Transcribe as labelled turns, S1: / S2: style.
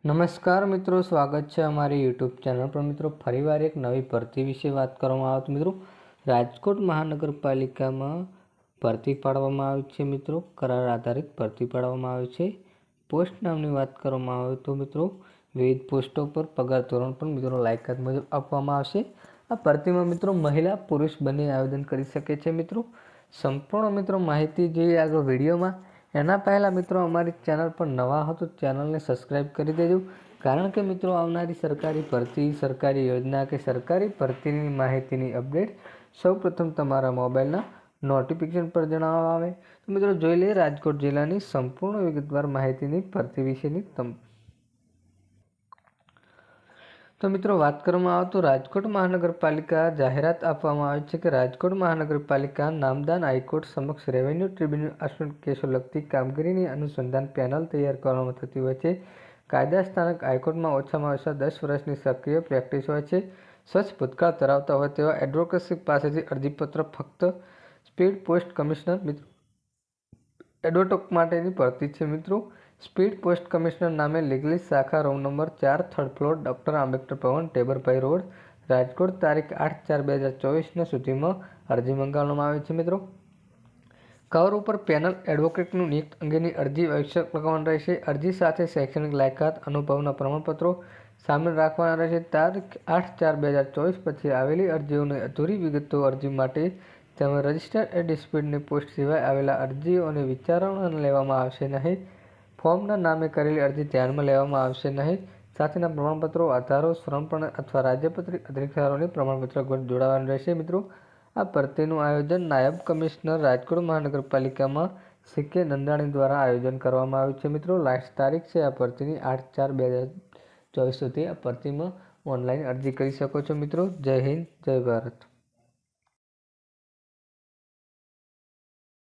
S1: નમસ્કાર મિત્રો, સ્વાગત છે અમારી યુટ્યુબ ચેનલ પર। મિત્રો, ફરીવાર એક નવી ભરતી વિશે વાત કરવામાં આવે તો મિત્રો રાજકોટ મહાનગરપાલિકામાં ભરતી પાડવામાં આવી છે। મિત્રો, કરાર આધારિત ભરતી પાડવામાં આવી છે। પોસ્ટ નામની વાત કરવામાં આવે તો મિત્રો વિવિધ પોસ્ટો પર પગાર ધોરણ પણ મિત્રો લાયકાત મુજબ આપવામાં આવશે। આ ભરતીમાં મિત્રો મહિલા પુરુષ બંને આવેદન કરી શકે છે। મિત્રો, સંપૂર્ણ મિત્રો માહિતી જોઈએ આગળ વિડીયોમાં। એના પહેલાં મિત્રો અમારી ચેનલ પર નવા હો તો ચેનલને સબસ્ક્રાઈબ કરી દેજો, કારણ કે મિત્રો આવનારી સરકારી ભરતી, સરકારી યોજના કે સરકારી ભરતીની માહિતીની અપડેટ સૌપ્રથમ તમારા મોબાઈલના નોટિફિકેશન પર જણાવવામાં આવે। તો મિત્રો જોઈ લઈએ રાજકોટ જિલ્લાની સંપૂર્ણ વિગતવાર માહિતીની ભરતી વિશેની। તો મિત્રો વાત કરવામાં આવે તો રાજકોટ મહાનગરપાલિકા જાહેરાત આપવામાં આવી છે કે રાજકોટ મહાનગરપાલિકા નામદાન હાઈકોર્ટ સમક્ષ રેવન્યુ ટ્રિબ્યુનલ આસન કેસો લગતી કામગીરીની અનુસંધાન પેનલ તૈયાર કરવામાં થતી હોય છે। કાયદા સ્થાનક હાઈકોર્ટમાં ઓછામાં ઓછા 10 વર્ષની સક્રિય પ્રેક્ટિસ હોય છે। સ્વચ્છ ભૂતકાળ ધરાવતા હોય તેવા એડવોકેસી પાસેથી અરજીપત્ર ફક્ત સ્પીડ પોસ્ટ કમિશનર એડવોકેટ માટેની ભરતી છે। મિત્રો, સ્પીડ પોસ્ટ કમિશનર નામે લીગલી શાખા room number 4 third floor doctor Ambedkar Bhavan, ટેબરભાઈ રોડ, રાજકોટ તારીખ 8/4/2024 સુધીમાં અરજી મંગાવવામાં આવી છે। મિત્રો, કવર ઉપર પેનલ એડવોકેટનું નિયુક્ત અંગેની અરજી આવશ્યક લખવાની રહેશે। અરજી સાથે શૈક્ષણિક લાયકાત, અનુભવના પ્રમાણપત્રો સામેલ રાખવાના રહેશે। તારીખ 8/4/2024 પછી આવેલી અરજીઓની અધૂરી વિગતો અરજી માટે તેમજ રજિસ્ટર્ડ એટ સ્પીડની પોસ્ટ સિવાય આવેલા અરજીઓને વિચારણા લેવામાં આવશે નહીં। ફોર્મના નામે કરેલી અરજી ધ્યાનમાં લેવામાં આવશે નહીં। સાથેના પ્રમાણપત્રો, આધારો, શ્રમ અથવા રાજ્યપત્રિત અધિકારીઓની પ્રમાણપત્ર જોડાવાનું રહેશે। મિત્રો, આ ભરતીનું આયોજન નાયબ કમિશનર રાજકોટ મહાનગરપાલિકામાં CK નંદાણી દ્વારા આયોજન કરવામાં આવ્યું છે। મિત્રો, લાસ્ટ તારીખ છે આ ભરતીની 8/4/2024 સુધી આ ભરતીમાં ઓનલાઈન અરજી કરી શકો છો। મિત્રો, જય હિન્દ, જય ભારત।